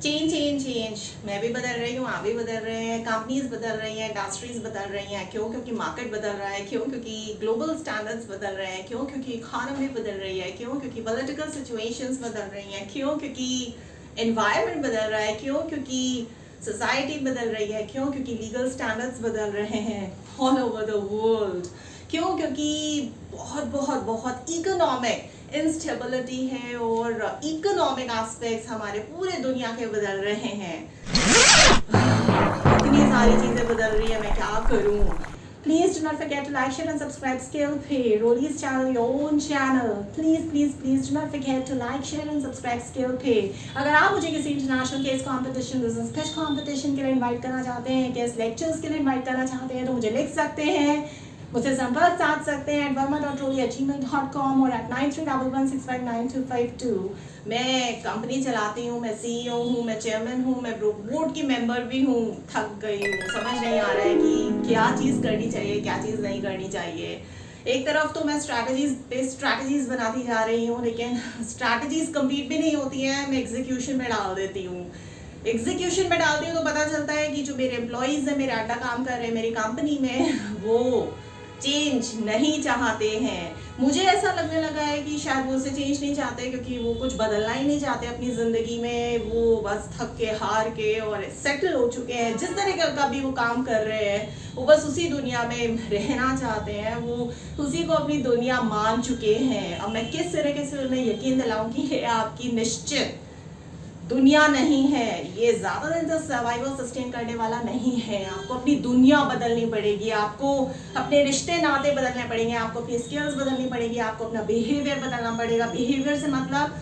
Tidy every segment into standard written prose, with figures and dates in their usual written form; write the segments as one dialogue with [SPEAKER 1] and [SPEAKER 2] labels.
[SPEAKER 1] Change change change, मैं भी बदल रही हूँ, आप भी बदल रहे हैं, कंपनीज बदल रही हैं, इंडस्ट्रीज बदल रही हैं। क्यों? क्योंकि मार्केट बदल रहा है। क्यों? क्योंकि ग्लोबल स्टैंडर्ड्स बदल रहे हैं। क्यों? क्योंकि इकोनॉमी बदल रही है। क्यों? क्योंकि पॉलिटिकल सिचुएशंस बदल रही हैं। क्यों? क्योंकि एनवायरनमेंट बदल रहा है। क्यों? क्योंकि सोसाइटी बदल रही है। क्यों? क्योंकि लीगल स्टैंडर्ड्स बदल रहे हैं ऑल ओवर द वर्ल्ड। क्यों? क्योंकि बहुत बहुत बहुत इकोनॉमिक इंस्टेबिलिटी है और इकोनॉमिक एस्पेक्ट्स हमारे पूरे दुनिया के बदल रहे हैं। इतनी सारी चीजें बदल रही है, मैं क्या करूं? Please do not forget to like, share and subscribe Skill Pay, Rolly's channel, your own channel. Please do not forget to like, share and subscribe Skill Pay. अगर आप मुझे किसी international case competition, business pitch competition के लिए invite करना चाहते हैं, case lectures के लिए इनवाइट करना चाहते हैं, तो मुझे लिख सकते हैं, मुझसे संपर्क साध सकते हैं verma.rolly@gmail.com और 9311659252। मैं कंपनी चलाती हूँ, मैं CEO हूँ, मैं चेयरमैन हूँ, मैं बोर्ड की मेंबर भी हूँ। थक गई हूँ, समझ नहीं आ रहा है कि क्या चीज़ करनी चाहिए, क्या चीज़ नहीं करनी चाहिए। एक तरफ तो मैं स्ट्रैटेजीज बनाती जा रही हूँ, लेकिन स्ट्रैटेजीज कंप्लीट भी नहीं होती हैं। मैं एग्जीक्यूशन में डाल देती हूँ। एग्जीक्यूशन में डालती हूँ तो पता चलता है कि जो मेरे एम्प्लॉयज़ हैं, मेरे अंडर काम कर रहे हैं मेरी कंपनी में, वो चेंज नहीं चाहते हैं। मुझे ऐसा लगने लगा है कि शायद वो उसे चेंज नहीं चाहते क्योंकि वो कुछ बदलना ही नहीं चाहते अपनी ज़िंदगी में। वो बस थक के, हार के और सेटल हो चुके हैं। जिस तरीके का भी वो काम कर रहे हैं, वो बस उसी दुनिया में रहना चाहते हैं। वो उसी को अपनी दुनिया मान चुके हैं। अब मैं किस तरीके से उन्हें यकीन दिलाऊं कि ये आपकी निश्चित दुनिया नहीं है, ये ज़्यादा दिन तक सर्वाइवल सस्टेन करने वाला नहीं है। आपको अपनी दुनिया बदलनी पड़ेगी, आपको अपने रिश्ते नाते बदलने पड़ेंगे, आपको अपनी स्किल्स बदलनी पड़ेगी, आपको अपना बिहेवियर बदलना पड़ेगा। बिहेवियर से मतलब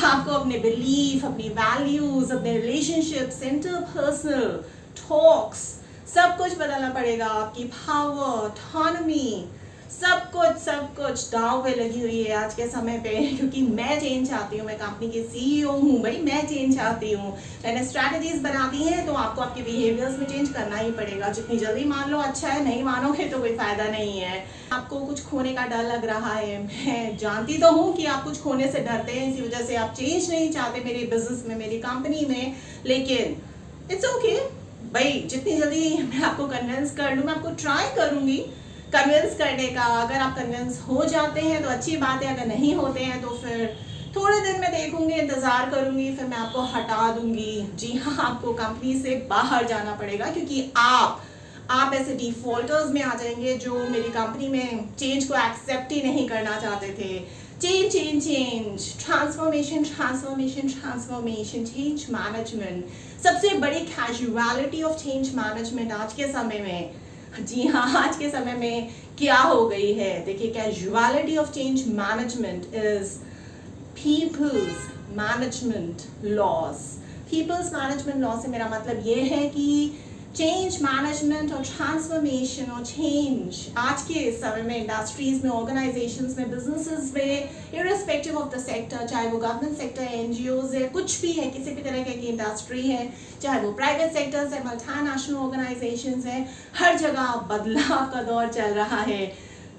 [SPEAKER 1] आपको अपने बिलीफ, अपनी वैल्यूज, अपने रिलेशनशिप्स, इंटरपर्सनल टॉक्स, सब कुछ बदलना पड़ेगा। आपकी पावर, ऑटोनॉमी, सब कुछ दांव पे लगी हुई है आज के समय पे। क्योंकि मैं चेंज चाहती हूँ, मैं कंपनी की CEO हूँ भाई, मैं चेंज चाहती हूँ। मैंने स्ट्रैटेजीज बनाती हैं, तो आपको आपके बिहेवियर्स में चेंज करना ही पड़ेगा। जितनी जल्दी मान लो अच्छा है, नहीं मानोगे तो कोई फायदा नहीं है। आपको कुछ खोने का डर लग रहा है, मैं जानती तो हूँ कि आप कुछ खोने से डरते हैं, इसी वजह से आप चेंज नहीं चाहते मेरे बिजनेस में, मेरी कंपनी में। लेकिन इट्स ओके भाई, जितनी जल्दी मैं आपको कन्विंस कर लूँ, मैं आपको ट्राई करूँगी कन्विंस करने का। अगर आप कन्विंस हो जाते हैं तो अच्छी बात है, अगर नहीं होते हैं तो फिर थोड़े दिन में देखूंगी, इंतज़ार करूंगी, फिर मैं आपको हटा दूंगी। जी हाँ, आपको कंपनी से बाहर जाना पड़ेगा क्योंकि आप ऐसे डिफॉल्टर्स में आ जाएंगे जो मेरी कंपनी में चेंज को एक्सेप्ट ही नहीं करना चाहते थे। Change change change, transformation transformation transformation, change management, सबसे बड़ी कैजुअलिटी ऑफ चेंज मैनेजमेंट आज के समय में। जी हाँ, आज के समय में क्या हो गई है देखिए, causality of change management is people's management laws. People's management law से मेरा मतलब ये है कि चेंज मैनेजमेंट और ट्रांसफॉर्मेशन और चेंज आज के समय में इंडस्ट्रीज में, ऑर्गेनाइजेशंस में, बिजनेसेस में, इररिस्पेक्टिव ऑफ द सेक्टर, चाहे वो गवर्नमेंट सेक्टर है, NGOs है, कुछ भी है, किसी भी तरह की इंडस्ट्री है, चाहे वो प्राइवेट सेक्टर्स है, मल्टीनेशनल ऑर्गेनाइजेशंस है, हर जगह बदलाव का दौर चल रहा है।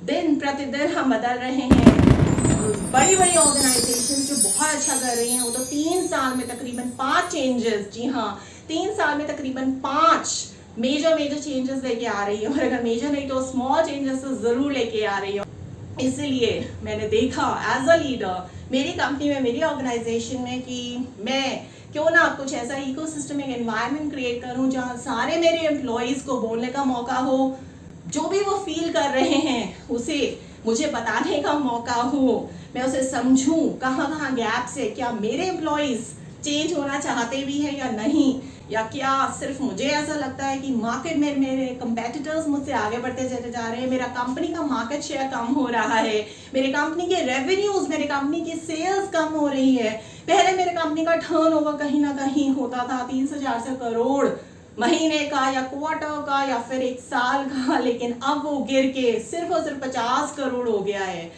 [SPEAKER 1] दिन प्रतिदिन हम बदल रहे हैं। बड़ी बड़ी ऑर्गेनाइजेशंस जो बहुत अच्छा कर रही हैं, वो तो 3 साल में तकरीबन 5 चेंजेस, जी हाँ 3 साल में तकरीबन 5 मेजर चेंजेस लेके आ रही है। और अगर मेजर नहीं तो स्मॉल चेंजेस तो जरूर लेके आ रही है। इसलिए मैंने देखा एज अ लीडर मेरी कंपनी में, मेरी ऑर्गेनाइजेशन में, कि मैं क्यों ना कुछ ऐसा इकोसिस्टमिक एनवायरनमेंट क्रिएट करूं जहां सारे मेरे एम्प्लॉयज़ को बोलने का मौका हो, जो भी वो फील कर रहे हैं उसे मुझे बताने का मौका हो, मैं उसे समझूं कहाँ गैप्स है, क्या मेरे एम्प्लॉयज़ चेंज होना चाहते भी हैं या नहीं, या क्या सिर्फ मुझे ऐसा लगता है कि मार्केट में मेरे कंपेटिटर्स मुझसे आगे बढ़ते चले जा रहे हैं, मेरा कंपनी का मार्केट शेयर कम हो रहा है, मेरे कंपनी के रेवेन्यूज, मेरे कंपनी की सेल्स कम हो रही है। पहले मेरे कंपनी का टर्नओवर कहीं ना कहीं होता था 3 से 4 करोड़ महीने का या क्वार्टर का या फिर 1 साल का, लेकिन अब वो गिर के सिर्फ और सिर्फ 50 करोड़ हो गया है।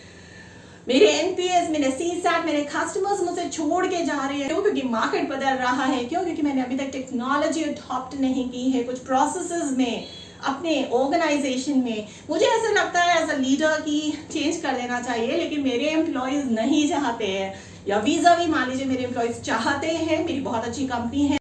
[SPEAKER 1] मेरे NPS, मेरे CSAT, मेरे कस्टमर्स मुझसे छोड़ के जा रहे हैं। क्यों? क्योंकि मार्केट बदल रहा है। क्यों? क्योंकि मैंने अभी तक टेक्नोलॉजी अडॉप्ट नहीं की है कुछ प्रोसेसेस में, अपने ऑर्गेनाइजेशन में। मुझे ऐसा लगता है एज अ लीडर कि चेंज कर देना चाहिए, लेकिन मेरे एम्प्लॉयज़ नहीं चाहते हैं, या वीज़ा भी मान लीजिए मेरे एम्प्लॉयज़ चाहते हैं, मेरी बहुत अच्छी कंपनी है।